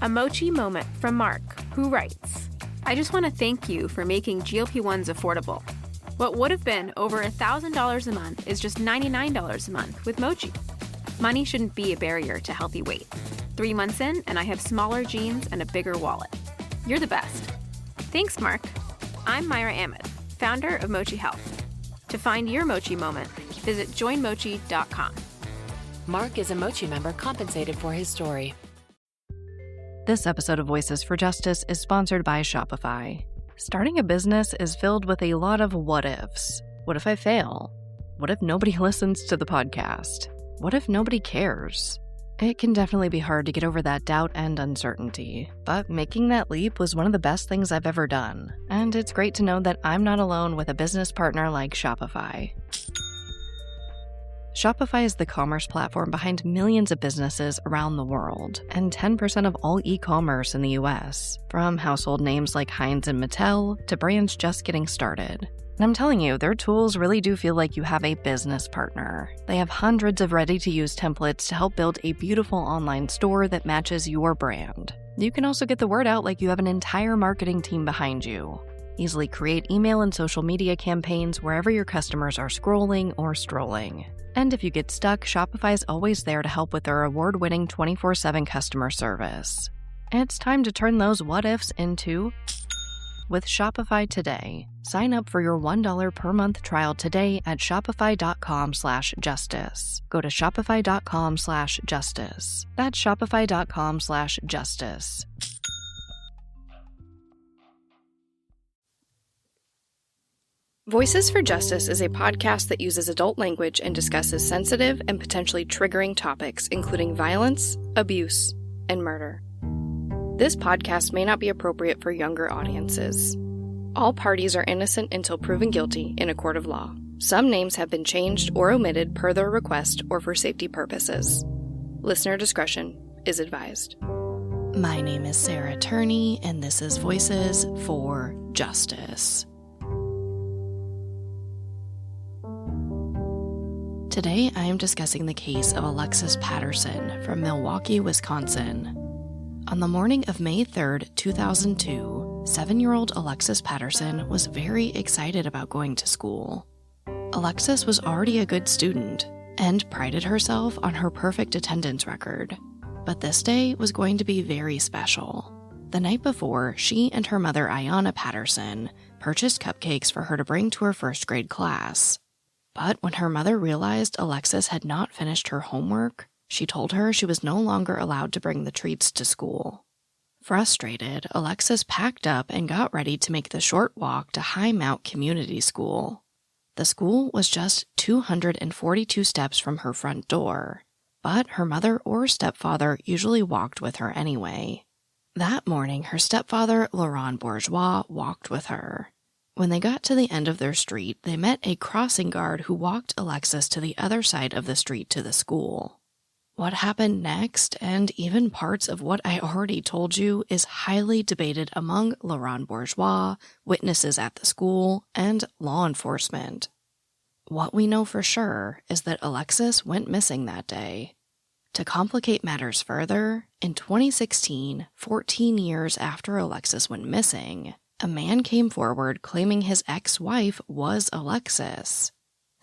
A mochi moment from Mark, who writes, I just want to thank you for making GLP-1s affordable. What would have been over $1,000 a month is just $99 a month with Mochi. Money shouldn't be a barrier to healthy weight. 3 months in, and I have smaller jeans and a bigger wallet. You're the best. Thanks, Mark. I'm Myra Ahmed, founder of Mochi Health. To find your Mochi moment, visit joinmochi.com. Mark is a Mochi member compensated for his story. This episode of Voices for Justice is sponsored by Shopify. Starting a business is filled with a lot of what-ifs. What if I fail? What if nobody listens to the podcast? What if nobody cares? It can definitely be hard to get over that doubt and uncertainty, but making that leap was one of the best things I've ever done, and it's great to know that I'm not alone with a business partner like Shopify. Shopify is the commerce platform behind millions of businesses around the world, and 10% of all e-commerce in the US, from household names like Heinz and Mattel to brands just getting started. And I'm telling you, their tools really do feel like you have a business partner. They have hundreds of ready-to-use templates to help build a beautiful online store that matches your brand. You can also get the word out like you have an entire marketing team behind you. Easily create email and social media campaigns wherever your customers are scrolling or strolling. And if you get stuck, Shopify is always there to help with their award-winning 24/7 customer service. It's time to turn those what-ifs into with Shopify today. Sign up for your $1 per month trial today at shopify.com/justice. Go to shopify.com/justice. That's shopify.com/justice. Voices for Justice is a podcast that uses adult language and discusses sensitive and potentially triggering topics, including violence, abuse, and murder. This podcast may not be appropriate for younger audiences. All parties are innocent until proven guilty in a court of law. Some names have been changed or omitted per their request or for safety purposes. Listener discretion is advised. My name is Sarah Turney, and this is Voices for Justice. Today, I am discussing the case of Alexis Patterson from Milwaukee, Wisconsin. On the morning of May 3rd, 2002, 7-year-old Alexis Patterson was very excited about going to school. Alexis was already a good student and prided herself on her perfect attendance record. But this day was going to be very special. The night before, she and her mother, Ayanna Patterson, purchased cupcakes for her to bring to her first grade class. But when her mother realized Alexis had not finished her homework, she told her she was no longer allowed to bring the treats to school. Frustrated, Alexis packed up and got ready to make the short walk to High Mount Community School. The school was just 242 steps from her front door, but her mother or stepfather usually walked with her anyway. That morning, her stepfather, LaRon Bourgeois, walked with her. When they got to the end of their street, they met a crossing guard who walked Alexis to the other side of the street to the school. What happened next, and even parts of what I already told you, is highly debated among LaRon Bourgeois, witnesses at the school, and law enforcement. What we know for sure is that Alexis went missing that day. To complicate matters further, in 2016, 14 years after Alexis went missing, a man came forward claiming his ex-wife was Alexis.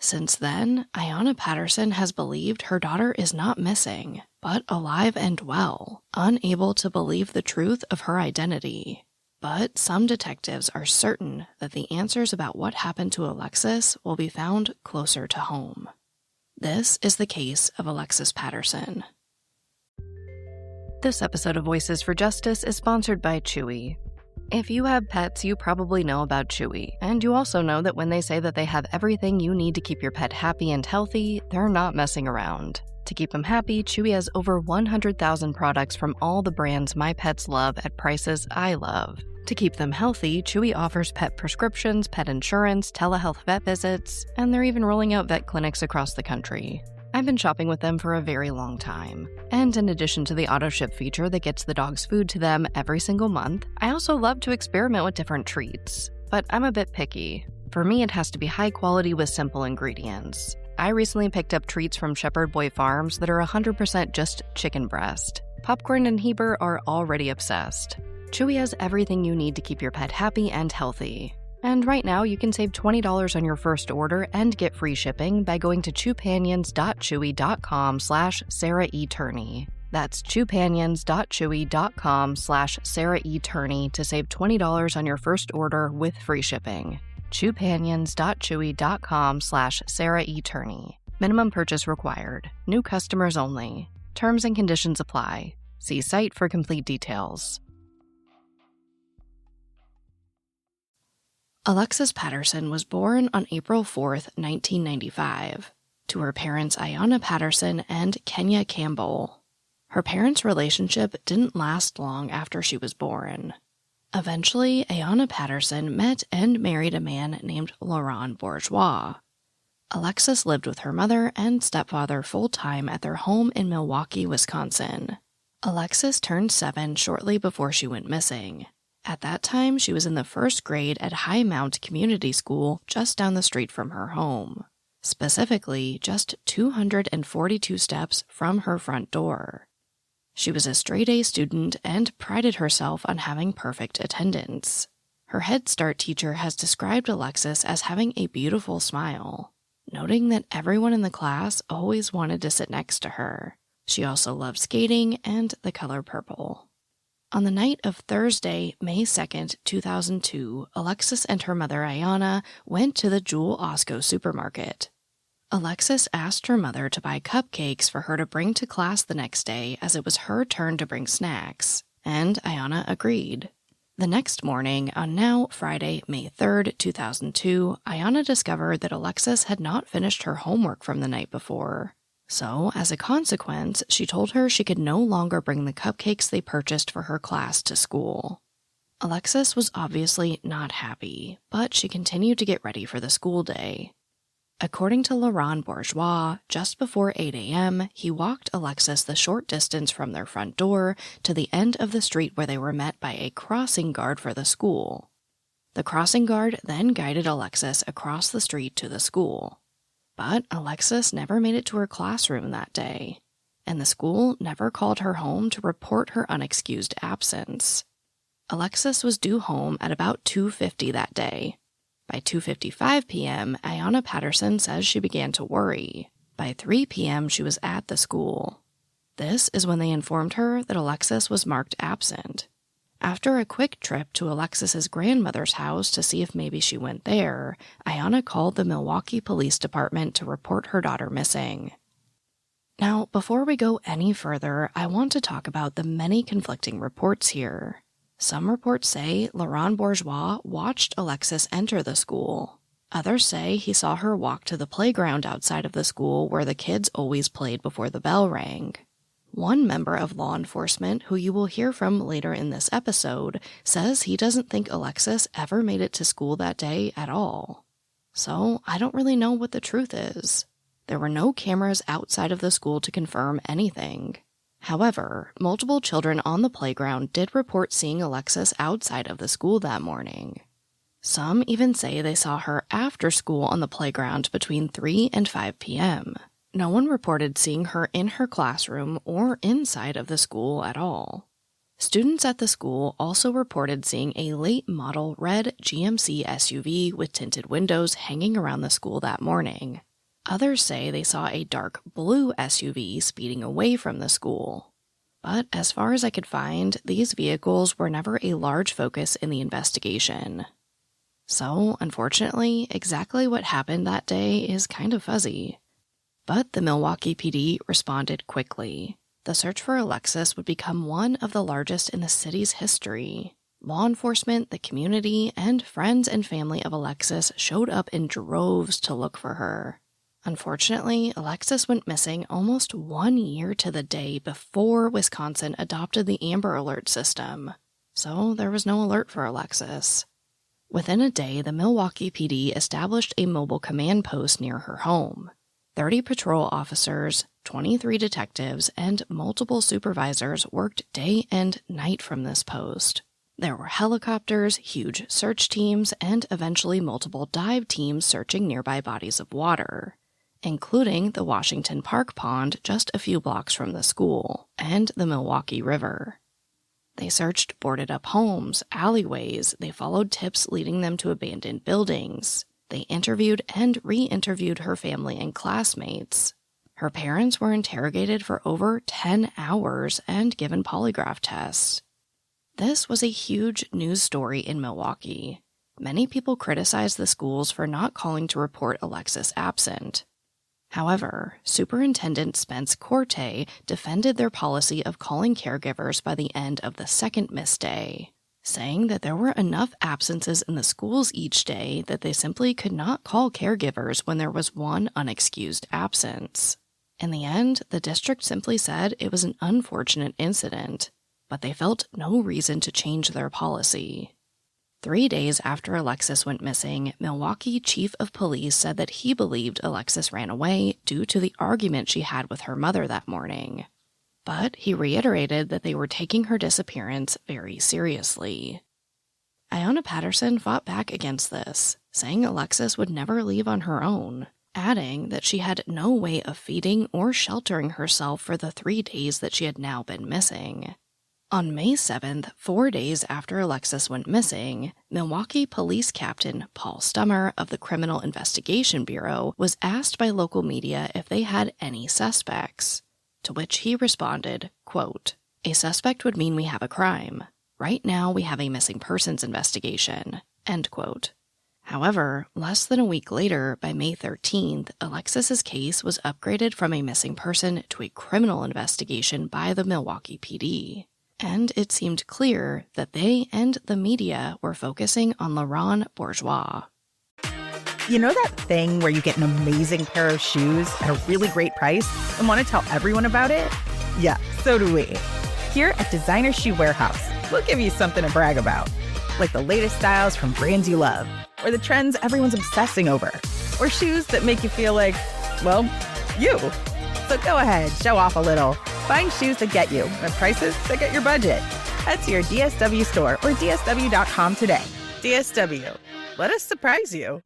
Since then, Ayanna Patterson has believed her daughter is not missing, but alive and well, unable to believe the truth of her identity. But some detectives are certain that the answers about what happened to Alexis will be found closer to home. This is the case of Alexis Patterson. This episode of Voices for Justice is sponsored by Chewy. If you have pets, you probably know about Chewy, and you also know that when they say that they have everything you need to keep your pet happy and healthy, they're not messing around. To keep them happy, Chewy has over 100,000 products from all the brands my pets love at prices I love. To keep them healthy, Chewy offers pet prescriptions, pet insurance, telehealth vet visits, and they're even rolling out vet clinics across the country. I've been shopping with them for a very long time. And in addition to the auto-ship feature that gets the dog's food to them every single month, I also love to experiment with different treats. But I'm a bit picky. For me, it has to be high quality with simple ingredients. I recently picked up treats from Shepherd Boy Farms that are 100% just chicken breast. Popcorn and Heber are already obsessed. Chewy has everything you need to keep your pet happy and healthy. And right now, you can save $20 on your first order and get free shipping by going to chewpanions.chewy.com/SarahETurney. That's chewpanions.chewy.com/SarahETurney to save $20 on your first order with free shipping. chewpanions.chewy.com/SarahETurney. Minimum purchase required. New customers only. Terms and conditions apply. See site for complete details. Alexis Patterson was born on April 4th, 1995, to her parents Ayanna Patterson and Kenya Campbell. Her parents' relationship didn't last long after she was born. Eventually, Ayanna Patterson met and married a man named LaRon Bourgeois. Alexis lived with her mother and stepfather full-time at their home in Milwaukee, Wisconsin. Alexis turned 7 shortly before she went missing. At that time, she was in the first grade at High Mount Community School just down the street from her home. Specifically, just 242 steps from her front door. She was a straight-A student and prided herself on having perfect attendance. Her Head Start teacher has described Alexis as having a beautiful smile, noting that everyone in the class always wanted to sit next to her. She also loved skating and the color purple. On the night of Thursday, May 2nd, 2002, Alexis and her mother Ayanna went to the Jewel Osco supermarket. Alexis asked her mother to buy cupcakes for her to bring to class the next day as it was her turn to bring snacks, and Ayanna agreed. The next morning, on now Friday, May 3rd, 2002, Ayanna discovered that Alexis had not finished her homework from the night before. So, as a consequence, she told her she could no longer bring the cupcakes they purchased for her class to school. Alexis was obviously not happy, but she continued to get ready for the school day. According to LaRon Bourgeois, just before 8 a.m., he walked Alexis the short distance from their front door to the end of the street where they were met by a crossing guard for the school. The crossing guard then guided Alexis across the street to the school. But Alexis never made it to her classroom that day, and the school never called her home to report her unexcused absence. Alexis was due home at about 2:50 that day. By 2:55 p.m., Ayanna Patterson says she began to worry. By 3 p.m., she was at the school. This is when they informed her that Alexis was marked absent. After a quick trip to Alexis's grandmother's house to see if maybe she went there, Ayanna called the Milwaukee Police Department to report her daughter missing. Now, before we go any further, I want to talk about the many conflicting reports here. Some reports say LaRon Bourgeois watched Alexis enter the school. Others say he saw her walk to the playground outside of the school where the kids always played before the bell rang. One member of law enforcement, who you will hear from later in this episode, says he doesn't think Alexis ever made it to school that day at all. So, I don't really know what the truth is. There were no cameras outside of the school to confirm anything. However, multiple children on the playground did report seeing Alexis outside of the school that morning. Some even say they saw her after school on the playground between 3 and 5 p.m. No one reported seeing her in her classroom or inside of the school at all. Students at the school also reported seeing a late-model red GMC SUV with tinted windows hanging around the school that morning. Others say they saw a dark blue SUV speeding away from the school. But as far as I could find, these vehicles were never a large focus in the investigation. So, unfortunately, exactly what happened that day is kind of fuzzy. But the Milwaukee PD responded quickly. The search for Alexis would become one of the largest in the city's history. Law enforcement, the community, and friends and family of Alexis showed up in droves to look for her. Unfortunately, Alexis went missing almost 1 year to the day before Wisconsin adopted the Amber Alert system. So there was no alert for Alexis. Within a day, the Milwaukee PD established a mobile command post near her home. 30 patrol officers, 23 detectives, and multiple supervisors worked day and night from this post. There were helicopters, huge search teams, and eventually multiple dive teams searching nearby bodies of water. including the Washington Park Pond just a few blocks from the school, and the Milwaukee River. They searched boarded-up homes, alleyways, they followed tips leading them to abandoned buildings. They interviewed and re-interviewed her family and classmates. Her parents were interrogated for over 10 hours and given polygraph tests. This was a huge news story in Milwaukee. Many people criticized the schools for not calling to report Alexis absent. However, Superintendent Spence Corte defended their policy of calling caregivers by the end of the second missed day, saying that there were enough absences in the schools each day that they simply could not call caregivers when there was one unexcused absence. In the end, the district simply said it was an unfortunate incident, but they felt no reason to change their policy. 3 days after Alexis went missing, Milwaukee Chief of Police said that he believed Alexis ran away due to the argument she had with her mother that morning. But he reiterated that they were taking her disappearance very seriously. Ayanna Patterson fought back against this, saying Alexis would never leave on her own, adding that she had no way of feeding or sheltering herself for the 3 days that she had now been missing. On May 7th, 4 days after Alexis went missing, Milwaukee Police Captain Paul Stummer of the Criminal Investigation Bureau was asked by local media if they had any suspects, to which he responded, quote, "A suspect would mean we have a crime. Right now we have a missing persons investigation," end quote. However, less than a week later, by May 13th, Alexis's case was upgraded from a missing person to a criminal investigation by the Milwaukee PD. And it seemed clear that they and the media were focusing on LaRon Bourgeois. You know that thing where you get an amazing pair of shoes at a really great price and want to tell everyone about it? Yeah, so do we. Here at Designer Shoe Warehouse, we'll give you something to brag about, like the latest styles from brands you love, or the trends everyone's obsessing over, or shoes that make you feel like, well, you. So go ahead, show off a little. Find shoes that get you at prices that get your budget. Head to your DSW store or DSW.com today. DSW, let us surprise you.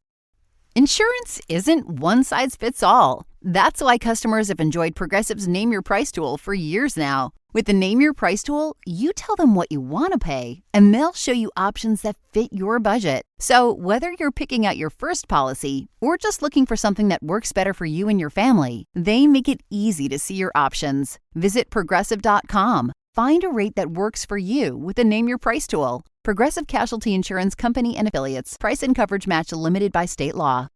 Insurance isn't one size fits all. That's why customers have enjoyed Progressive's Name Your Price tool for years now. With the Name Your Price tool, you tell them what you want to pay, and they'll show you options that fit your budget. So whether you're picking out your first policy or just looking for something that works better for you and your family, they make it easy to see your options. Visit Progressive.com. Find a rate that works for you with the Name Your Price tool. Progressive Casualty Insurance Company and Affiliates. Price and coverage match limited by state law.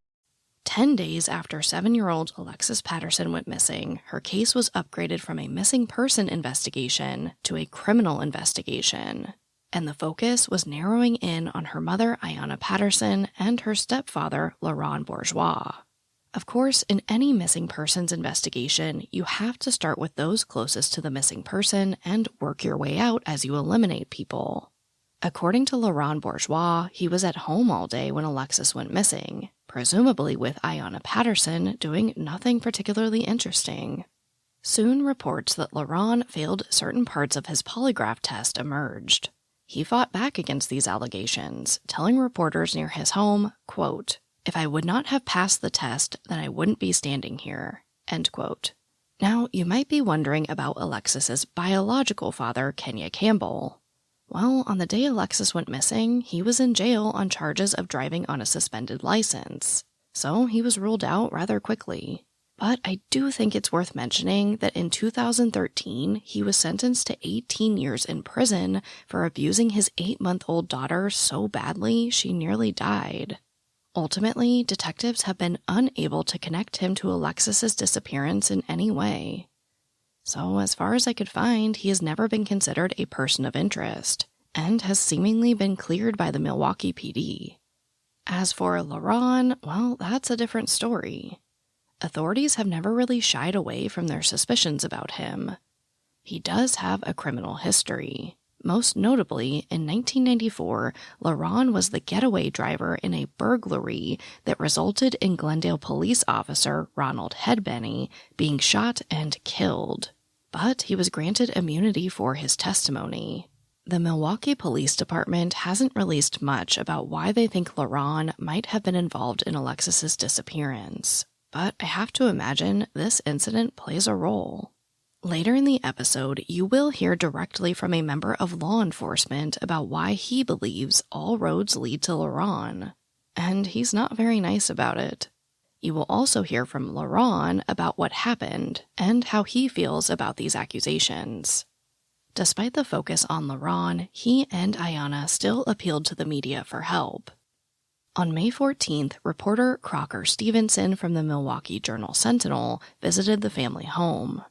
10 days after 7-year-old Alexis Patterson went missing, her case was upgraded from a missing person investigation to a criminal investigation. And the focus was narrowing in on her mother, Ayanna Patterson, and her stepfather, LaRon Bourgeois. Of course, in any missing persons investigation, you have to start with those closest to the missing person and work your way out as you eliminate people. According to LaRon Bourgeois, he was at home all day when Alexis went missing, presumably with Ayanna Patterson doing nothing particularly interesting. Soon reports that LaRon failed certain parts of his polygraph test emerged. He fought back against these allegations, telling reporters near his home, quote, "If I would not have passed the test, then I wouldn't be standing here," end quote. Now, you might be wondering about Alexis's biological father, Kenya Campbell. Well, on the day Alexis went missing, he was in jail on charges of driving on a suspended license, so he was ruled out rather quickly. But I do think it's worth mentioning that in 2013, he was sentenced to 18 years in prison for abusing his 8-month-old daughter so badly she nearly died. Ultimately, detectives have been unable to connect him to Alexis's disappearance in any way. So, as far as I could find, he has never been considered a person of interest, and has seemingly been cleared by the Milwaukee PD. As for LaRon, well, that's a different story. Authorities have never really shied away from their suspicions about him. He does have a criminal history. Most notably, in 1994, LaRon was the getaway driver in a burglary that resulted in Glendale police officer Ronald Hedbenny being shot and killed. But he was granted immunity for his testimony. The Milwaukee Police Department hasn't released much about why they think LaRon might have been involved in Alexis's disappearance. but I have to imagine this incident plays a role. Later in the episode, you will hear directly from a member of law enforcement about why he believes all roads lead to LaRon, and he's not very nice about it. You will also hear from LaRon about what happened and how he feels about these accusations. Despite the focus on LaRon, he and Ayanna still appealed to the media for help. On May 14th, reporter Crocker Stevenson from the Milwaukee Journal-Sentinel visited the family home.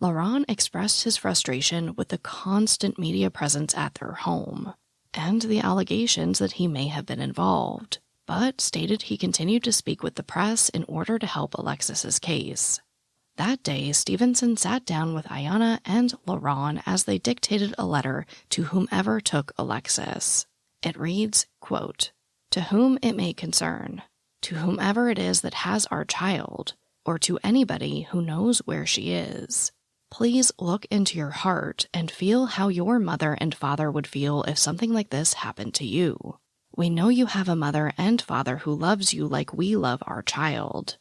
LaRon expressed his frustration with the constant media presence at their home, and the allegations that he may have been involved, but stated he continued to speak with the press in order to help Alexis's case. That day, Stevenson sat down with Ayanna and LaRon as they dictated a letter to whomever took Alexis. It reads, quote, "To whom it may concern, to whomever it is that has our child, or to anybody who knows where she is. Please look into your heart and feel how your mother and father would feel if something like this happened to you. We know you have a mother and father who loves you like we love our child.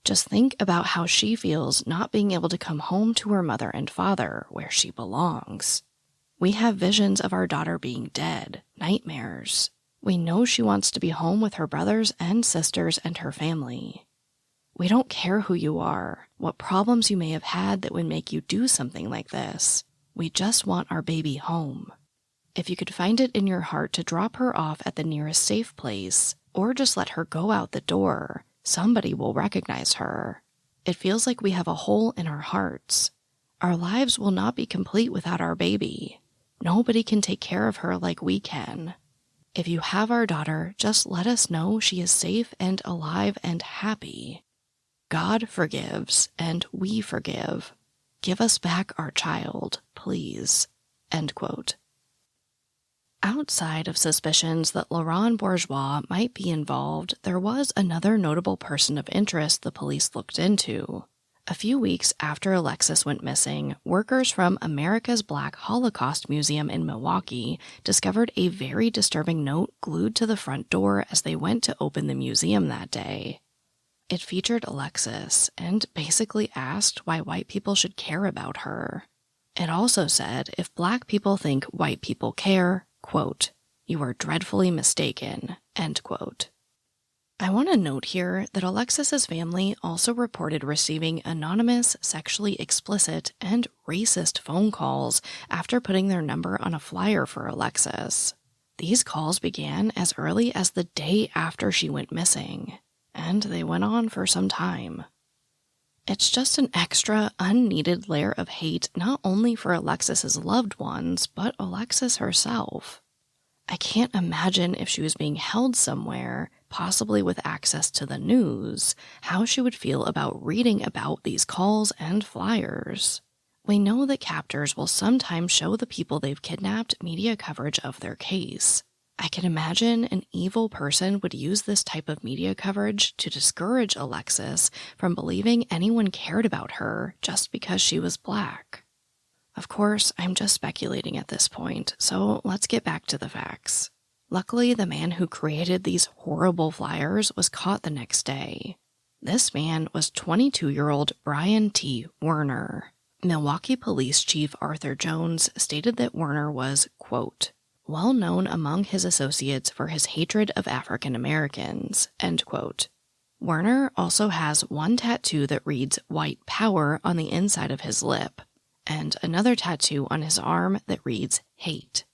Just think about how she feels not being able to come home to her mother and father where she belongs. We have visions of our daughter being dead, nightmares. We know she wants to be home with her brothers and sisters and her family. We don't care who you are, what problems you may have had that would make you do something like this. We just want our baby home. If you could find it in your heart to drop her off at the nearest safe place, or just let her go out the door, somebody will recognize her. It feels like we have a hole in our hearts. Our lives will not be complete without our baby. Nobody can take care of her like we can. If you have our daughter, just let us know she is safe and alive and happy. God forgives, and we forgive. Give us back our child, please." End quote. Outside of suspicions that LaRon Bourgeois might be involved, there was another notable person of interest the police looked into. A few weeks after Alexis went missing, workers from America's Black Holocaust Museum in Milwaukee discovered a very disturbing note glued to the front door as they went to open the museum that day. It featured Alexis and basically asked why white people should care about her. It also said if black people think white people care, quote, "You are dreadfully mistaken," end quote. I want to note here that Alexis's family also reported receiving anonymous, sexually explicit, and racist phone calls after putting their number on a flyer for Alexis. These calls began as early as the day after she went missing, and they went on for some time. It's just an extra, unneeded layer of hate not only for Alexis's loved ones, but Alexis herself. I can't imagine if she was being held somewhere, possibly with access to the news, how she would feel about reading about these calls and flyers. We know that captors will sometimes show the people they've kidnapped media coverage of their case. I can imagine an evil person would use this type of media coverage to discourage Alexis from believing anyone cared about her just because she was black. Of course, I'm just speculating at this point, so let's get back to the facts. Luckily, the man who created these horrible flyers was caught the next day. This man was 22-year-old Brian T. Werner. Milwaukee Police Chief Arthur Jones stated that Werner was, quote, "well known among his associates for his hatred of African Americans," end quote. Werner also has one tattoo that reads "White Power" on the inside of his lip, and another tattoo on his arm that reads "Hate."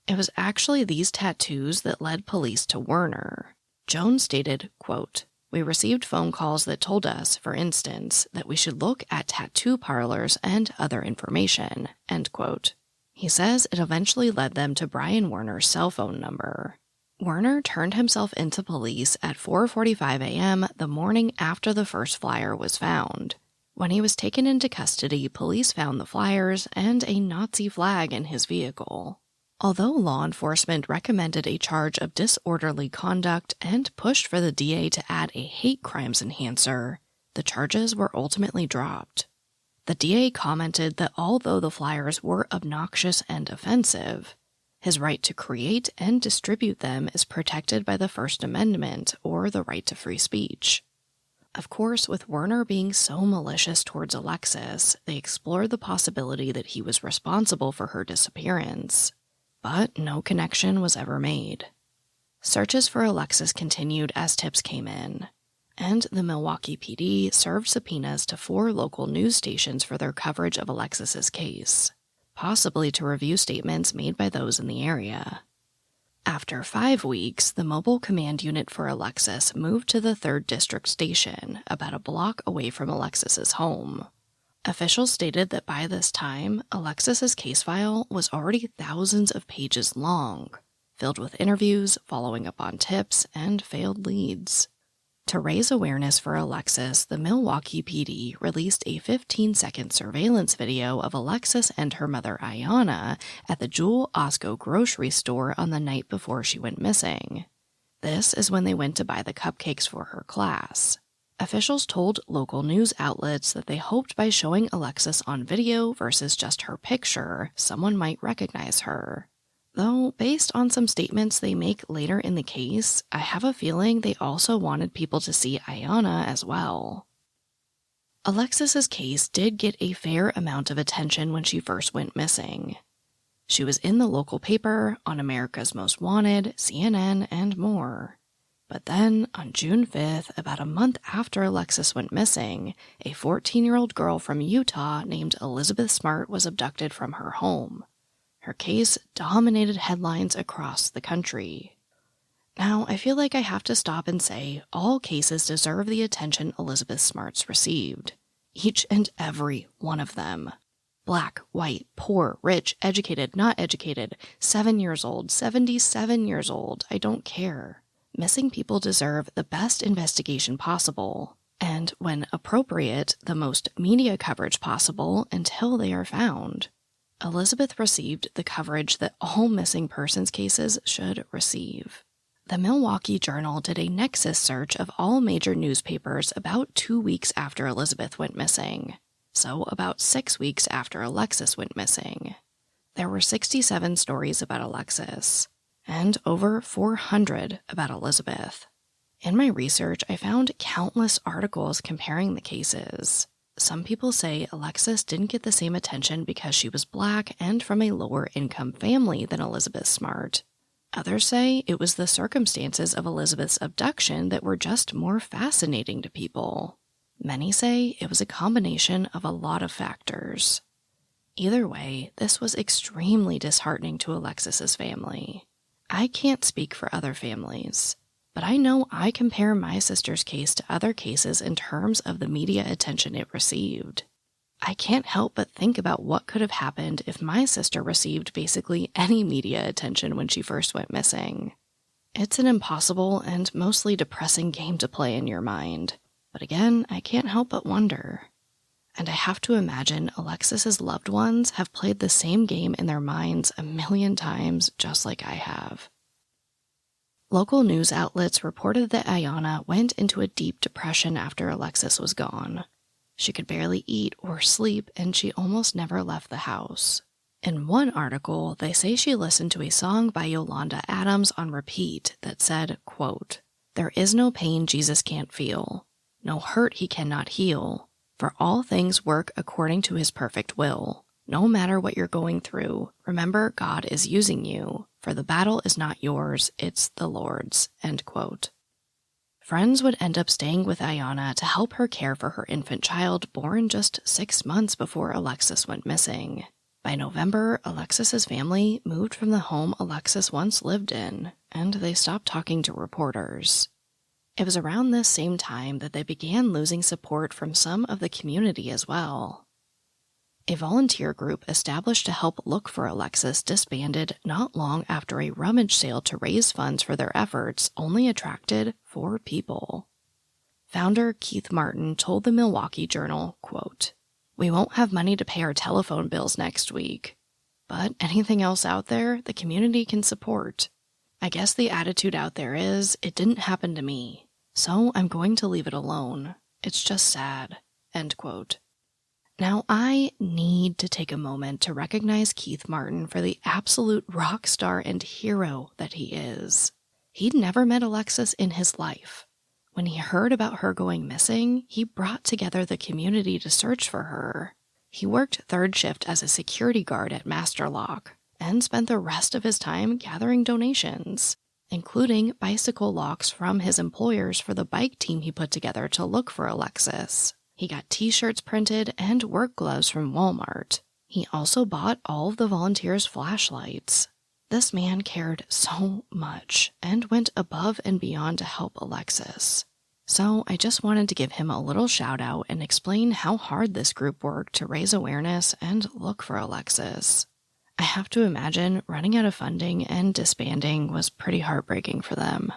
It was actually these tattoos that led police to Werner. Jones stated, quote, "We received phone calls that told us, for instance, that we should look at tattoo parlors and other information," end quote. He says it eventually led them to Brian Werner's cell phone number. Werner turned himself into police at 4:45 a.m. the morning after the first flyer was found. When he was taken into custody, police found the flyers and a Nazi flag in his vehicle. Although law enforcement recommended a charge of disorderly conduct and pushed for the DA to add a hate crimes enhancer, the charges were ultimately dropped. The DA commented that although the flyers were obnoxious and offensive, his right to create and distribute them is protected by the First Amendment or the right to free speech. Of course, with Werner being so malicious towards Alexis, they explored the possibility that he was responsible for her disappearance, but no connection was ever made. Searches for Alexis continued as tips came in, and the Milwaukee PD served subpoenas to 4 local news stations for their coverage of Alexis's case, possibly to review statements made by those in the area. After 5 weeks, the mobile command unit for Alexis moved to the 3rd District Station, about a block away from Alexis's home. Officials stated that by this time, Alexis's case file was already thousands of pages long, filled with interviews, following up on tips, and failed leads. To raise awareness for Alexis, the Milwaukee PD released a 15-second surveillance video of Alexis and her mother Ayanna at the Jewel Osco grocery store on the night before she went missing. This is when they went to buy the cupcakes for her class. Officials told local news outlets that they hoped by showing Alexis on video versus just her picture, someone might recognize her. Though, based on some statements they make later in the case, I have a feeling they also wanted people to see Ayanna as well. Alexis's case did get a fair amount of attention when she first went missing. She was in the local paper, on America's Most Wanted, CNN, and more. But then, on June 5th, about a month after Alexis went missing, a 14-year-old girl from Utah named Elizabeth Smart was abducted from her home. Her case dominated headlines across the country. Now, I feel like I have to stop and say all cases deserve the attention Elizabeth Smart's received. Each and every one of them. Black, white, poor, rich, educated, not educated, 7 years old, 77 years old, I don't care. Missing people deserve the best investigation possible, and when appropriate, the most media coverage possible until they are found. Elizabeth received the coverage that all missing persons cases should receive. The Milwaukee Journal did a nexus search of all major newspapers about 2 weeks after Elizabeth went missing, so about 6 weeks after Alexis went missing. There were 67 stories about Alexis, and over 400 about Elizabeth. In my research, I found countless articles comparing the cases. Some people say Alexis didn't get the same attention because she was Black and from a lower-income family than Elizabeth Smart. Others say it was the circumstances of Elizabeth's abduction that were just more fascinating to people. Many say it was a combination of a lot of factors. Either way, this was extremely disheartening to Alexis's family. I can't speak for other families, but I know I compare my sister's case to other cases in terms of the media attention it received. I can't help but think about what could have happened if my sister received basically any media attention when she first went missing. It's an impossible and mostly depressing game to play in your mind, but again, I can't help but wonder. And I have to imagine Alexis's loved ones have played the same game in their minds a million times just like I have. Local news outlets reported that Ayanna went into a deep depression after Alexis was gone. She could barely eat or sleep, and she almost never left the house. In one article, they say she listened to a song by Yolanda Adams on repeat that said, quote, "There is no pain Jesus can't feel, no hurt he cannot heal, for all things work according to his perfect will. No matter what you're going through, remember God is using you, for the battle is not yours, it's the Lord's," end quote. Friends would end up staying with Ayanna to help her care for her infant child born just 6 months before Alexis went missing. By November, Alexis's family moved from the home Alexis once lived in, and they stopped talking to reporters. It was around this same time that they began losing support from some of the community as well. A volunteer group established to help look for Alexis disbanded not long after a rummage sale to raise funds for their efforts only attracted 4 people. Founder Keith Martin told the Milwaukee Journal, quote, "We won't have money to pay our telephone bills next week, but anything else out there the community can support. I guess the attitude out there is, it didn't happen to me, so I'm going to leave it alone. It's just sad," end quote. Now, I need to take a moment to recognize Keith Martin for the absolute rock star and hero that he is. He'd never met Alexis in his life. When he heard about her going missing, he brought together the community to search for her. He worked third shift as a security guard at Master Lock and spent the rest of his time gathering donations, including bicycle locks from his employers for the bike team he put together to look for Alexis. He got t-shirts printed and work gloves from Walmart. He also bought all of the volunteers' flashlights. This man cared so much and went above and beyond to help Alexis. So I just wanted to give him a little shout out and explain how hard this group worked to raise awareness and look for Alexis. I have to imagine running out of funding and disbanding was pretty heartbreaking for them.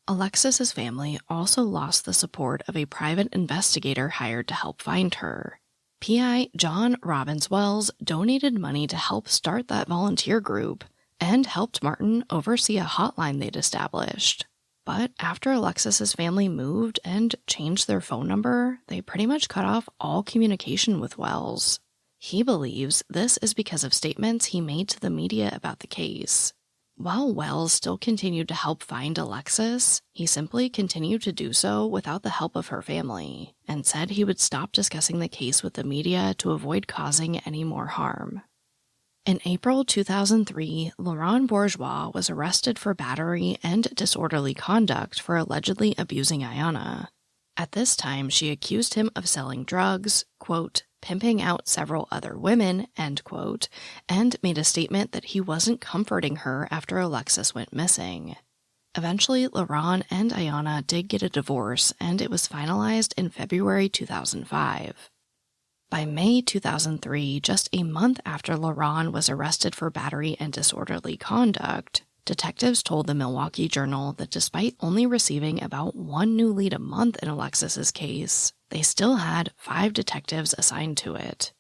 Alexis's family also lost the support of a private investigator hired to help find her. PI John Robbins Wells donated money to help start that volunteer group and helped Martin oversee a hotline they'd established. But after Alexis's family moved and changed their phone number, they pretty much cut off all communication with Wells. He believes this is because of statements he made to the media about the case. While Wells still continued to help find Alexis, he simply continued to do so without the help of her family, and said he would stop discussing the case with the media to avoid causing any more harm. In April 2003, LaRon Bourgeois was arrested for battery and disorderly conduct for allegedly abusing Ayanna. At this time, she accused him of selling drugs, quote, pimping out several other women, end quote, and made a statement that he wasn't comforting her after Alexis went missing. Eventually, LaRon and Ayanna did get a divorce, and it was finalized in February 2005. By May 2003, just a month after LaRon was arrested for battery and disorderly conduct, detectives told the Milwaukee Journal that despite only receiving about one new lead a month in Alexis's case, they still had 5 detectives assigned to it.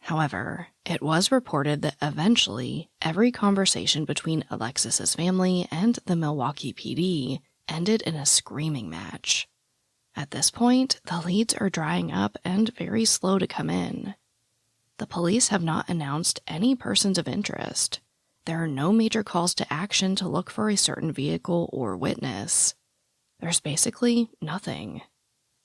However, it was reported that eventually, every conversation between Alexis's family and the Milwaukee PD ended in a screaming match. At this point, the leads are drying up and very slow to come in. The police have not announced any persons of interest. There are no major calls to action to look for a certain vehicle or witness. There's basically nothing.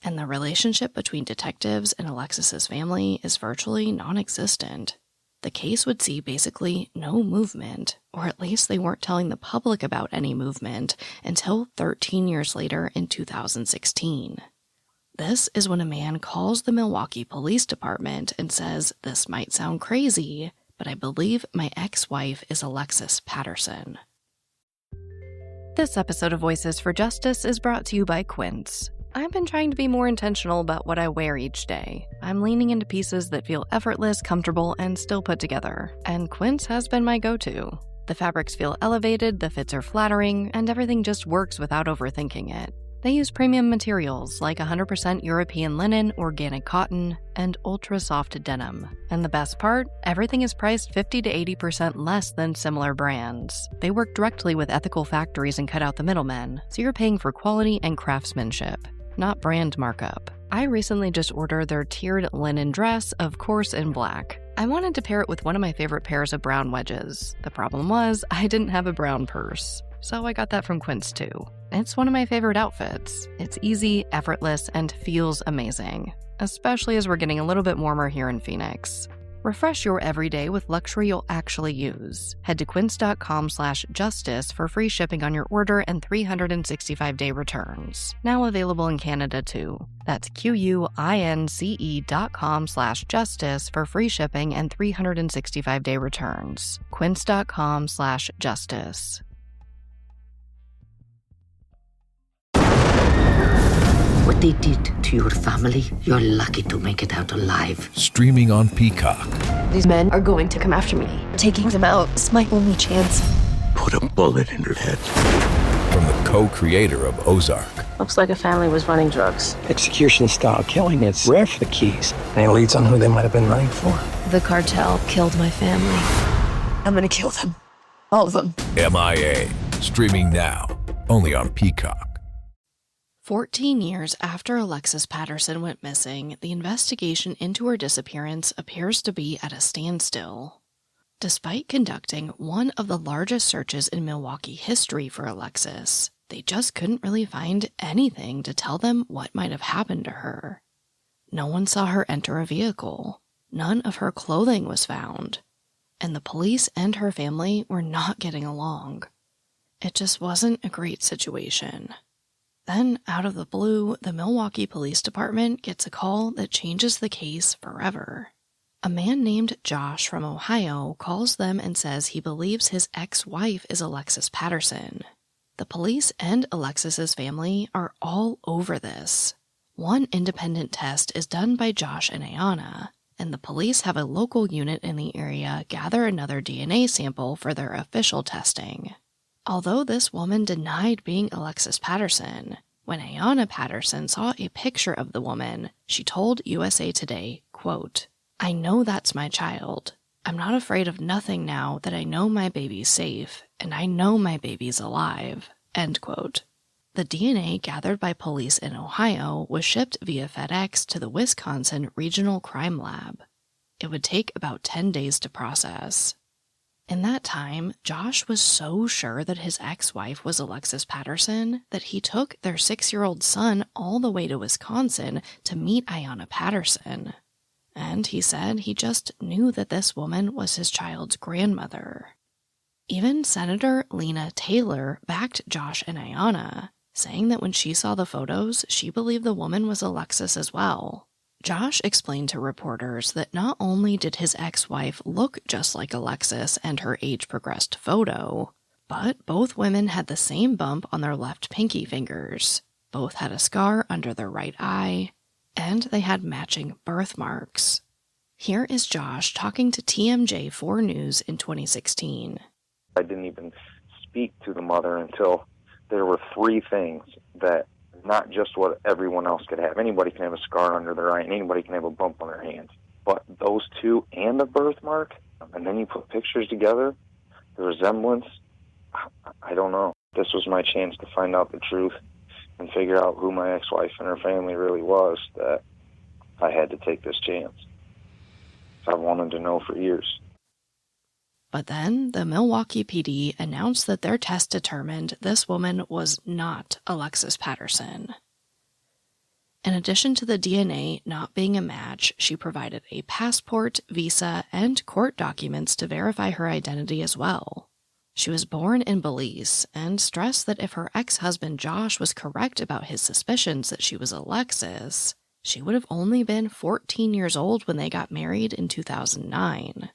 And the relationship between detectives and Alexis's family is virtually non-existent. The case would see basically no movement, or at least they weren't telling the public about any movement until 13 years later in 2016. This is when a man calls the Milwaukee Police Department and says, "This might sound crazy, but I believe my ex-wife is Alexis Patterson." This episode of Voices for Justice is brought to you by Quince. I've been trying to be more intentional about what I wear each day. I'm leaning into pieces that feel effortless, comfortable, and still put together, and Quince has been my go-to. The fabrics feel elevated, the fits are flattering, and everything just works without overthinking it. They use premium materials like 100% European linen, organic cotton, and ultra-soft denim. And the best part? Everything is priced 50 to 80% less than similar brands. They work directly with ethical factories and cut out the middlemen, so you're paying for quality and craftsmanship, not brand markup. I recently just ordered their tiered linen dress, of course in black. I wanted to pair it with one of my favorite pairs of brown wedges. The problem was, I didn't have a brown purse. So I got that from Quince too. It's one of my favorite outfits. It's easy, effortless, and feels amazing, especially as we're getting a little bit warmer here in Phoenix. Refresh your everyday with luxury you'll actually use. Head to quince.com/justice for free shipping on your order and 365-day returns. Now available in Canada too. That's QUINCE.com/justice for free shipping and 365-day returns. Quince.com/justice. What they did to your family, you're lucky to make it out alive. Streaming on Peacock. These men are going to come after me. Taking them out is my only chance. Put a bullet in her head. From the co-creator of Ozark. Looks like a family was running drugs. Execution-style killing is rare for the Keys. Any leads on who they might have been running for? The cartel killed my family. I'm gonna kill them. All of them. MIA. Streaming now. Only on Peacock. 14 years after Alexis Patterson went missing, the investigation into her disappearance appears to be at a standstill. Despite conducting one of the largest searches in Milwaukee history for Alexis, they just couldn't really find anything to tell them what might have happened to her. No one saw her enter a vehicle. None of her clothing was found. And the police and her family were not getting along. It just wasn't a great situation. Then, out of the blue, the Milwaukee Police Department gets a call that changes the case forever. A man named Josh from Ohio calls them and says he believes his ex-wife is Alexis Patterson. The police and Alexis's family are all over this. One independent test is done by Josh and Ayanna, and the police have a local unit in the area gather another DNA sample for their official testing. Although this woman denied being Alexis Patterson, when Ayanna Patterson saw a picture of the woman, she told USA Today, quote, "I know that's my child. I'm not afraid of nothing now that I know my baby's safe, and I know my baby's alive," end quote. The DNA gathered by police in Ohio was shipped via FedEx to the Wisconsin Regional Crime Lab. It would take about 10 days to process. In that time, Josh was so sure that his ex-wife was Alexis Patterson that he took their 6-year-old son all the way to Wisconsin to meet Ayanna Patterson. And he said he just knew that this woman was his child's grandmother. Even Senator Lena Taylor backed Josh and Ayanna, saying that when she saw the photos, she believed the woman was Alexis as well. Josh explained to reporters that not only did his ex-wife look just like Alexis and her age-progressed photo, but both women had the same bump on their left pinky fingers, both had a scar under their right eye, and they had matching birthmarks. Here is Josh talking to TMJ4 News in 2016. I didn't even speak to the mother until there were 3 things that not just what everyone else could have. Anybody can have a scar under their eye, and anybody can have a bump on their hand. But those 2 and the birthmark, and then you put pictures together, the resemblance, I don't know. This was my chance to find out the truth and figure out who my ex-wife and her family really was, that I had to take this chance. I've wanted to know for years. But then the Milwaukee PD announced that their test determined this woman was not Alexis Patterson. In addition to the DNA not being a match, she provided a passport, visa, and court documents to verify her identity as well. She was born in Belize and stressed that if her ex-husband Josh was correct about his suspicions that she was Alexis, she would have only been 14 years old when they got married in 2009.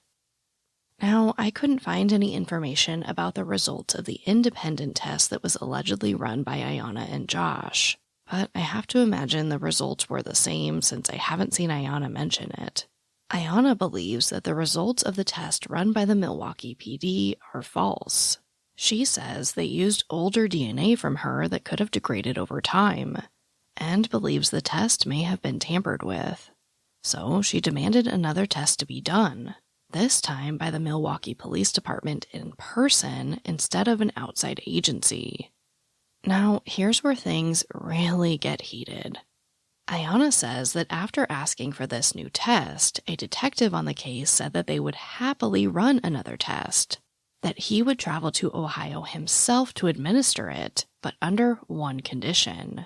Now, I couldn't find any information about the results of the independent test that was allegedly run by Ayanna and Josh, but I have to imagine the results were the same since I haven't seen Ayanna mention it. Ayanna believes that the results of the test run by the Milwaukee PD are false. She says they used older DNA from her that could have degraded over time, and believes the test may have been tampered with. So she demanded another test to be done, this time by the Milwaukee Police Department in person instead of an outside agency. Now, here's where things really get heated. Ayanna says that after asking for this new test, a detective on the case said that they would happily run another test, that he would travel to Ohio himself to administer it, but under one condition.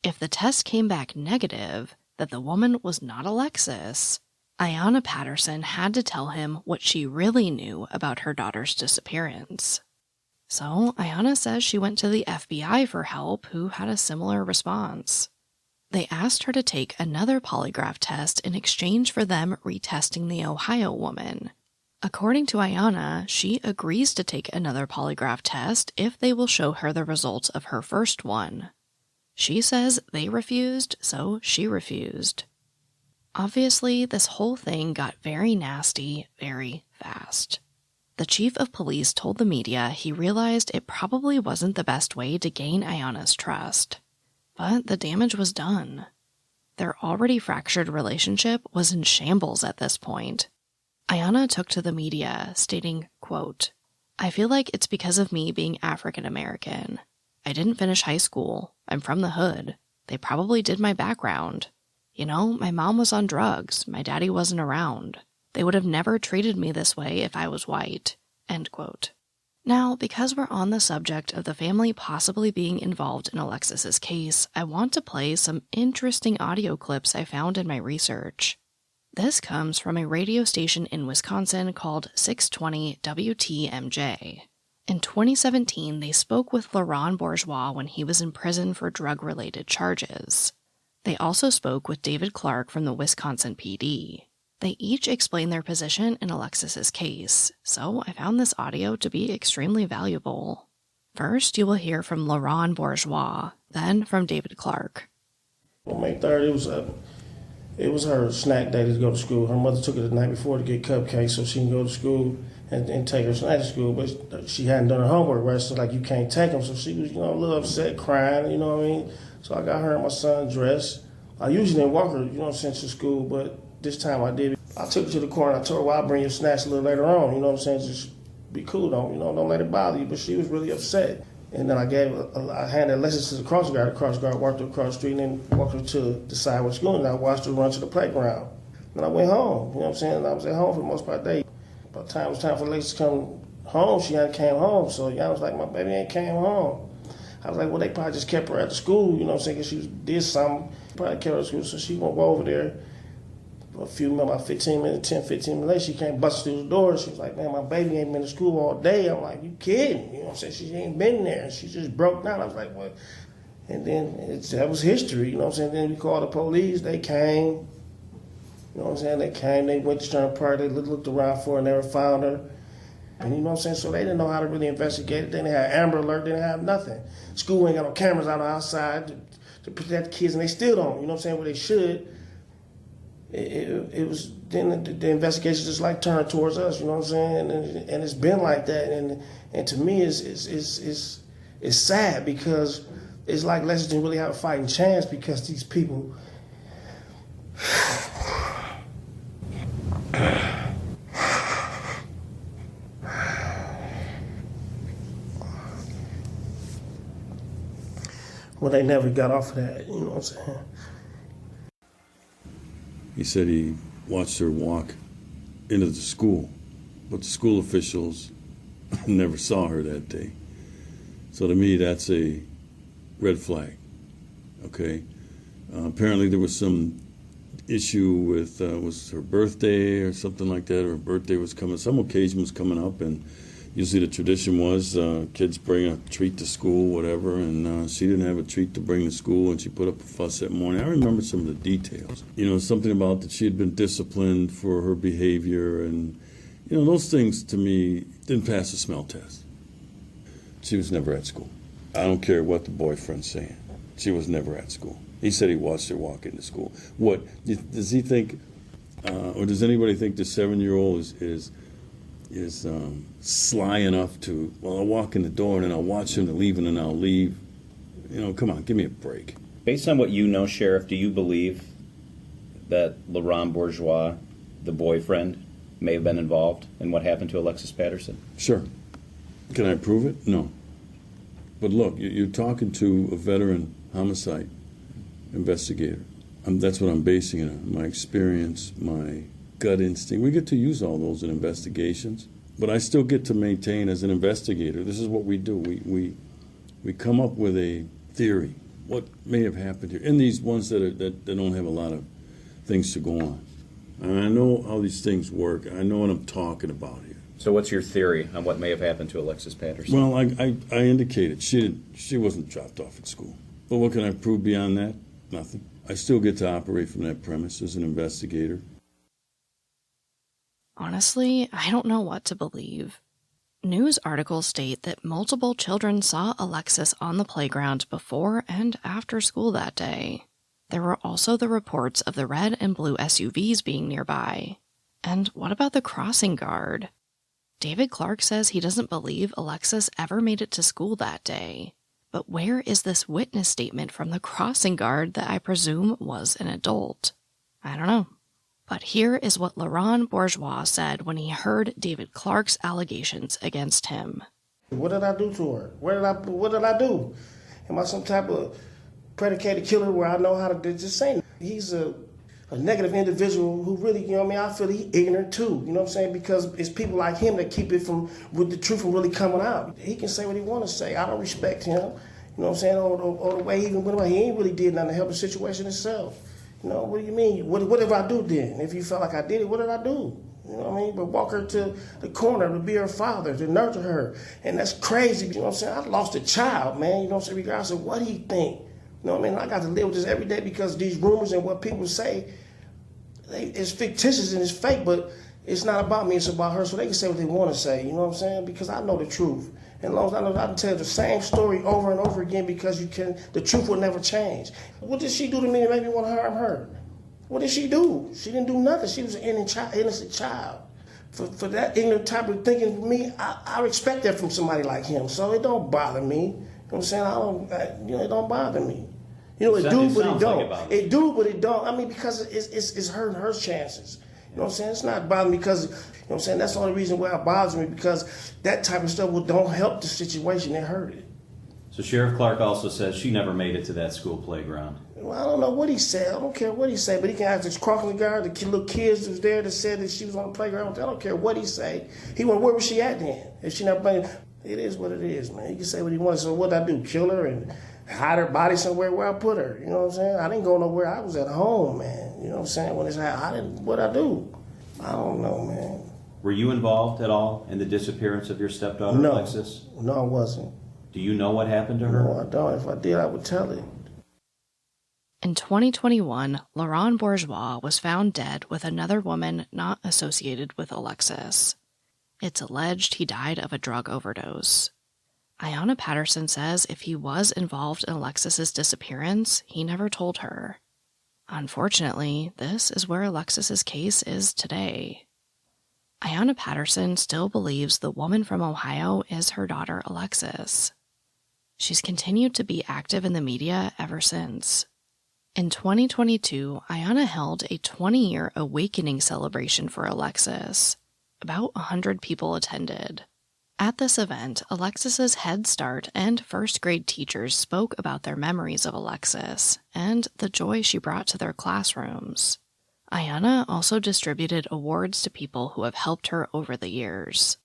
If the test came back negative, that the woman was not Alexis, Ayanna Patterson had to tell him what she really knew about her daughter's disappearance. So Ayanna says she went to the FBI for help, who had a similar response. They asked her to take another polygraph test in exchange for them retesting the Ohio woman. According to Ayanna, she agrees to take another polygraph test if they will show her the results of her first one. She says they refused, so she refused. Obviously, this whole thing got very nasty very fast. The chief of police told the media he realized it probably wasn't the best way to gain Ayanna's trust. But the damage was done. Their already fractured relationship was in shambles at this point. Ayanna took to the media, stating, quote, "I feel like it's because of me being African American. I didn't finish high school. I'm from the hood. They probably did my background. You know, my mom was on drugs. My daddy wasn't around. They would have never treated me this way if I was white." End quote. Now, because we're on the subject of the family possibly being involved in Alexis's case, I want to play some interesting audio clips I found in my research. This comes from a radio station in Wisconsin called 620 WTMJ. In 2017, they spoke with LaRon Bourgeois when he was in prison for drug-related charges. They also spoke with David Clark from the Wisconsin PD. They each explained their position in Alexis's case, so I found this audio to be extremely valuable. First, you will hear from LaRon Bourgeois, then from David Clark. On May 3rd, it was her snack day to go to school. Her mother took her the night before to get cupcakes so she can go to school and take her snack to school, but she hadn't done her homework, right? So, like, you can't take them. So she was, a little upset, crying, you know what I mean? So I got her and my son dressed. I usually didn't walk her, to school, but this time I did. I took her to the corner. I told her, well, I'll bring your snacks a little later on. You know what I'm saying? Just be cool. Don't let it bother you. But she was really upset. And then I handed Alexis to the cross guard. The cross guard walked her across the street and then walked her to the side where school. And I watched her run to the playground. And I went home. You know what I'm saying? And I was at home for the most part of the day. By the time it was time for Alexis to come home, she hadn't came home. So I was like, my baby ain't came home. I was like, well, they probably just kept her at the school. You know what I'm saying? Because she did something. Probably kept her at school. So she went over there. A few minutes, about 15 minutes, 10, 15 minutes later, she came busting through the door. She was like, man, my baby ain't been to school all day. I'm like, you kidding? You know what I'm saying? She ain't been there. She just broke down. I was like, what? And then that was history, you know what I'm saying? Then we called the police. They came. You know what I'm saying? They came. They went to Stern Park. They looked around for her and never found her. And you know what I'm saying? So they didn't know how to really investigate it. They didn't have Amber Alert. They didn't have nothing. School ain't got no cameras out outside to protect the kids, and they still don't. You know what I'm saying? Where they should. It was then the investigation just like turned towards us, you know what I'm saying, and it's been like that, and to me it's sad because it's like Alexis didn't really have a fighting chance because these people. Well, they never got off of that, you know what I'm saying. He said he watched her walk into the school, but the school officials never saw her that day. So to me, that's a red flag, okay? Apparently there was some issue with, was her birthday or something like that, or her birthday was coming, some occasion was coming up, and usually the tradition was kids bring a treat to school, whatever, and she didn't have a treat to bring to school, and she put up a fuss that morning. I remember some of the details. Something about that she had been disciplined for her behavior, and, those things to me didn't pass the smell test. She was never at school. I don't care what the boyfriend's saying. She was never at school. He said he watched her walk into school. What, does he think, or does anybody think the 7-year-old is sly enough to, I'll walk in the door and then I'll watch him to leave and then I'll leave. Come on, give me a break. Based on what you know, Sheriff, do you believe that LaRon Bourgeois, the boyfriend, may have been involved in what happened to Alexis Patterson? Sure. Can I prove it? No. But look, you're talking to a veteran homicide investigator. That's what I'm basing it on, my experience, my gut instinct. We get to use all those in investigations, but I still get to maintain as an investigator, this is what we do. We come up with a theory, what may have happened here, and these ones that don't have a lot of things to go on. And I know how these things work. I know what I'm talking about here. So what's your theory on what may have happened to Alexis Patterson? Well, I indicated she wasn't dropped off at school. But what can I prove beyond that? Nothing. I still get to operate from that premise as an investigator. Honestly, I don't know what to believe. News articles state that multiple children saw Alexis on the playground before and after school that day. There were also the reports of the red and blue SUVs being nearby. And what about the crossing guard? David Clark says he doesn't believe Alexis ever made it to school that day. But where is this witness statement from the crossing guard that I presume was an adult? I don't know. But here is what LaRon Bourgeois said when he heard David Clark's allegations against him. What did I do to her? What did I do? Am I some type of predicated killer where I know how to just say? He's a a negative individual who really, you know what I mean, I feel he ignorant too, you know what I'm saying? Because it's people like him that keep it with the truth from really coming out. He can say what he want to say. I don't respect him, you know what I'm saying, or the way he even went about. He ain't really did nothing to help the situation itself. You know, what do you mean? What did I do then? If you felt like I did it, what did I do? You know what I mean? But walk her to the corner to be her father, to nurture her. And that's crazy, you know what I'm saying? I lost a child, man, you know what I'm saying? Regardless of what he think. You know what I mean? I got to live with this every day because these rumors and what people say, it's fictitious and it's fake, but it's not about me, it's about her, so they can say what they want to say, you know what I'm saying? Because I know the truth. And as long as I know, I can tell the same story over and over again because the truth will never change. What did she do to me that made me want to harm her? What did she do? She didn't do nothing. She was an innocent child. For that ignorant type of thinking for me, I expect that from somebody like him, so it don't bother me. You know what I'm saying? It don't bother me. You know, it do, but it don't. It do, but it don't. I mean, because it's hurting her chances. You know what I'm saying? It's not bothering me because, you know what I'm saying, that's the only reason why it bothers me, because that type of stuff don't help the situation, it hurt it. So Sheriff Clark also says she never made it to that school playground. Well, I don't know what he said. I don't care what he said, but he can ask this Crawford guard, the little kids that was there that said that she was on the playground. I don't care what he say. He went, where was she at then? If she not playing, it is what it is, man. He can say what he wants. So what did I do? Kill her and hide her body somewhere where I put her? You know what I'm saying? I didn't go nowhere. I was at home, man. You know what I'm saying? When it's what'd I do? I don't know, man. Were you involved at all in the disappearance of your stepdaughter, No. Alexis? No, I wasn't. Do you know what happened to her? No, I don't. If I did, I would tell it. In 2021, LaRon Bourgeois was found dead with another woman not associated with Alexis. It's alleged he died of a drug overdose. Ayanna Patterson says if he was involved in Alexis's disappearance, he never told her. Unfortunately, this is where Alexis's case is today. Ayanna Patterson still believes the woman from Ohio is her daughter Alexis. She's continued to be active in the media ever since. In 2022, Ayanna held a 20-year awakening celebration for Alexis. About 100 people attended. At this event, Alexis's Head Start and first grade teachers spoke about their memories of Alexis and the joy she brought to their classrooms. Ayanna also distributed awards to people who have helped her over the years.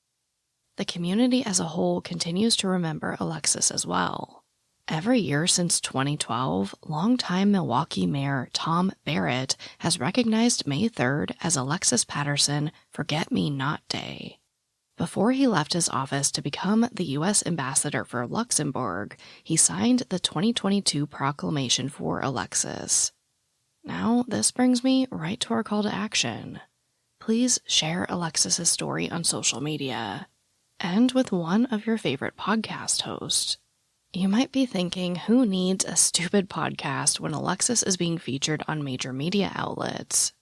The community as a whole continues to remember Alexis as well. Every year since 2012, longtime Milwaukee Mayor Tom Barrett has recognized May 3rd as Alexis Patterson Forget-Me-Not Day. Before he left his office to become the U.S. Ambassador for Luxembourg, he signed the 2022 proclamation for Alexis. Now, this brings me right to our call to action. Please share Alexis's story on social media, and with one of your favorite podcast hosts. You might be thinking, who needs a stupid podcast when Alexis is being featured on major media outlets?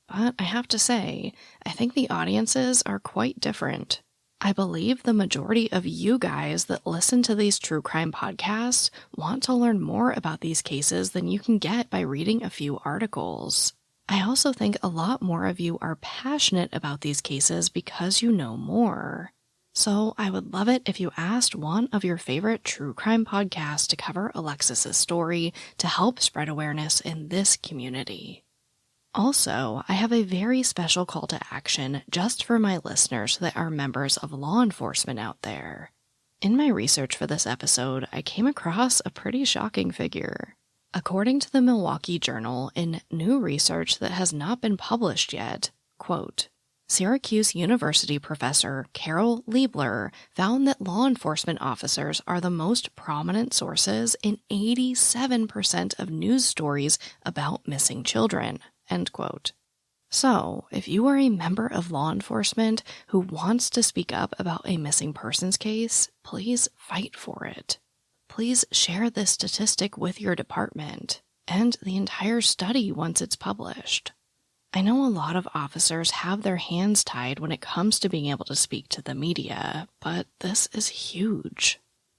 But I have to say, I think the audiences are quite different. I believe the majority of you guys that listen to these true crime podcasts want to learn more about these cases than you can get by reading a few articles. I also think a lot more of you are passionate about these cases because you know more. So I would love it if you asked one of your favorite true crime podcasts to cover Alexis's story to help spread awareness in this community. Also, I have a very special call to action just for my listeners that are members of law enforcement out there. In my research for this episode, I came across a pretty shocking figure. According to the Milwaukee Journal, in new research that has not been published yet, quote, Syracuse University professor Carol Liebler found that law enforcement officers are the most prominent sources in 87% of news stories about missing children, end quote. So, if you are a member of law enforcement who wants to speak up about a missing persons case, please fight for it. Please share this statistic with your department and the entire study once it's published. I know a lot of officers have their hands tied when it comes to being able to speak to the media, but this is huge.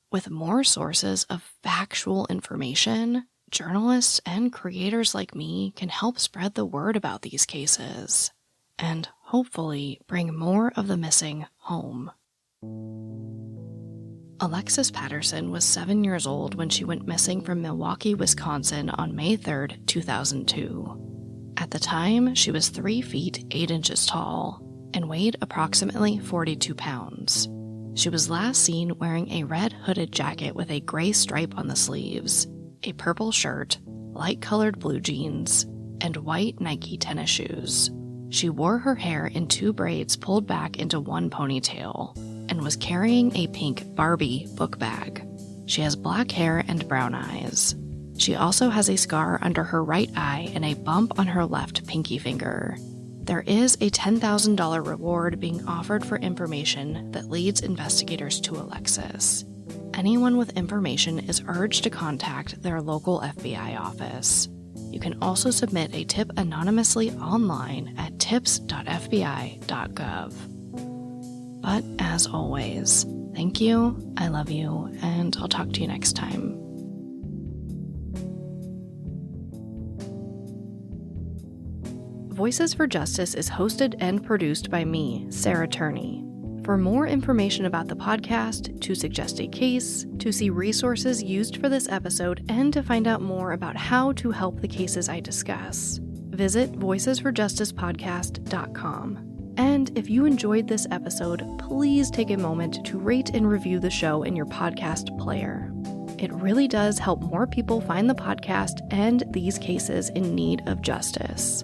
With more sources of factual information, journalists and creators like me can help spread the word about these cases, and hopefully bring more of the missing home. Alexis Patterson was 7 years old when she went missing from Milwaukee, Wisconsin on May 3rd, 2002. At the time, she was 3 feet 8 inches tall and weighed approximately 42 pounds. She was last seen wearing a red hooded jacket with a gray stripe on the sleeves, a purple shirt, light-colored blue jeans, and white Nike tennis shoes. She wore her hair in 2 braids pulled back into 1 ponytail and was carrying a pink Barbie book bag. She has black hair and brown eyes. She also has a scar under her right eye and a bump on her left pinky finger. There is a $10,000 reward being offered for information that leads investigators to Alexis. Anyone with information is urged to contact their local FBI office. You can also submit a tip anonymously online at tips.fbi.gov. But as always, thank you, I love you, and I'll talk to you next time. Voices for Justice is hosted and produced by me, Sarah Turney. For more information about the podcast, to suggest a case, to see resources used for this episode, and to find out more about how to help the cases I discuss, visit voicesforjusticepodcast.com. And if you enjoyed this episode, please take a moment to rate and review the show in your podcast player. It really does help more people find the podcast and these cases in need of justice.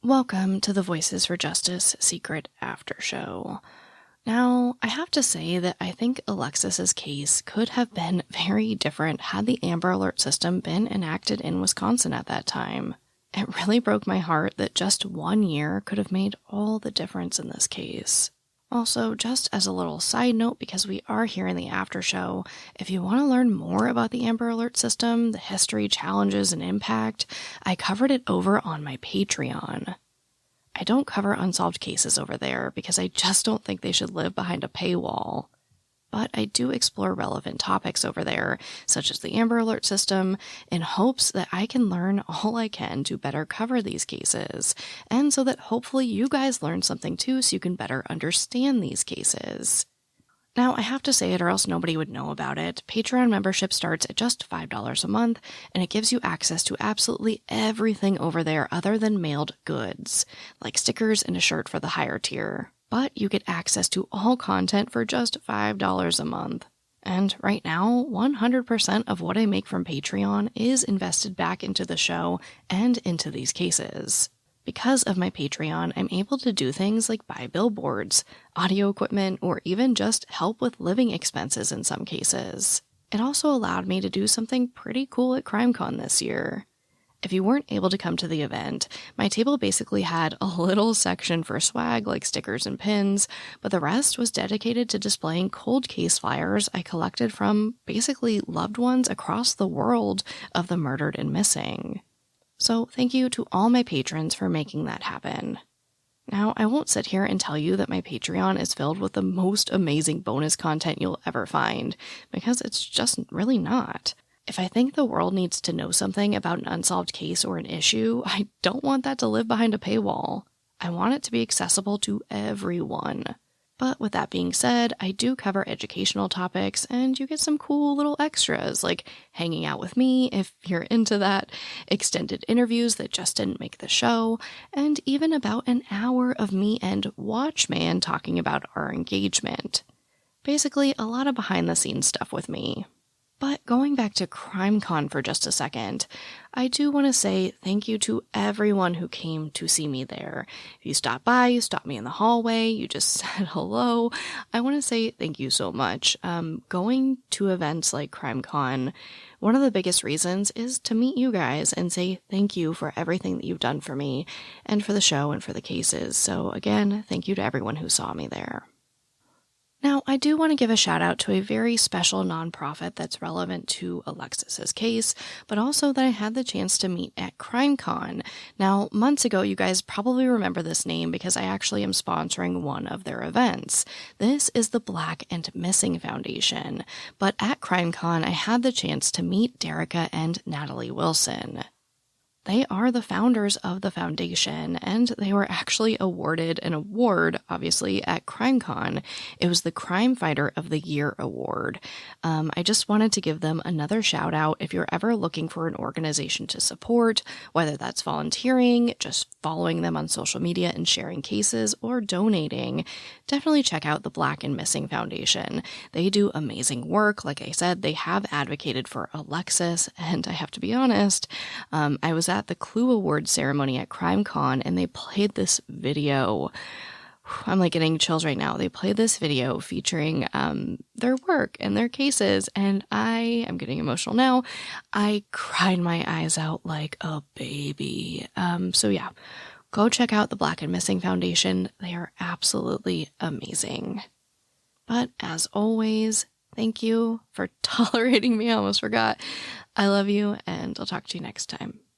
Welcome to the Voices for Justice Secret After Show. Now, I have to say that I think Alexis's case could have been very different had the Amber Alert system been enacted in Wisconsin at that time. It really broke my heart that just 1 year could have made all the difference in this case. Also, just as a little side note, because we are here in the after show, if you want to learn more about the Amber Alert system, the history, challenges, and impact, I covered it over on my Patreon. I don't cover unsolved cases over there because I just don't think they should live behind a paywall. But I do explore relevant topics over there, such as the Amber Alert system, in hopes that I can learn all I can to better cover these cases, and so that hopefully you guys learn something too so you can better understand these cases. Now, I have to say it or else nobody would know about it. Patreon membership starts at just $5 a month, and it gives you access to absolutely everything over there other than mailed goods, like stickers and a shirt for the higher tier. But you get access to all content for just $5 a month. And right now, 100% of what I make from Patreon is invested back into the show and into these cases. Because of my Patreon, I'm able to do things like buy billboards, audio equipment, or even just help with living expenses in some cases. It also allowed me to do something pretty cool at CrimeCon this year. If you weren't able to come to the event, my table basically had a little section for swag like stickers and pins, but the rest was dedicated to displaying cold case flyers I collected from basically loved ones across the world of the murdered and missing. So thank you to all my patrons for making that happen. Now, I won't sit here and tell you that my Patreon is filled with the most amazing bonus content you'll ever find, because it's just really not. If I think the world needs to know something about an unsolved case or an issue, I don't want that to live behind a paywall. I want it to be accessible to everyone. But with that being said, I do cover educational topics, and you get some cool little extras, like hanging out with me if you're into that, extended interviews that just didn't make the show, and even about an hour of me and Watchman talking about our engagement. Basically, a lot of behind-the-scenes stuff with me. But going back to CrimeCon for just a second, I do want to say thank you to everyone who came to see me there. If you stopped by, you stopped me in the hallway, you just said hello, I want to say thank you so much. Going to events like CrimeCon, one of the biggest reasons is to meet you guys and say thank you for everything that you've done for me and for the show and for the cases. So again, thank you to everyone who saw me there. Now, I do want to give a shout out to a very special nonprofit that's relevant to Alexis's case, but also that I had the chance to meet at CrimeCon. Now, months ago, you guys probably remember this name because I actually am sponsoring one of their events. This is the Black and Missing Foundation. But at CrimeCon, I had the chance to meet Derica and Natalie Wilson. They are the founders of the foundation, and they were actually awarded an award, obviously, at CrimeCon. It was the Crime Fighter of the Year award. I just wanted to give them another shout out if you're ever looking for an organization to support, whether that's volunteering, just following them on social media and sharing cases, or donating. Definitely check out the Black and Missing Foundation. They do amazing work. Like I said, they have advocated for Alexis, and I have to be honest, I was at the Clue Awards ceremony at CrimeCon, and they played this video. I'm like getting chills right now. They played this video featuring their work and their cases, and I am getting emotional now. I cried my eyes out like a baby. So yeah, go check out the Black and Missing Foundation. They are absolutely amazing. But as always, thank you for tolerating me. I almost forgot. I love you, and I'll talk to you next time.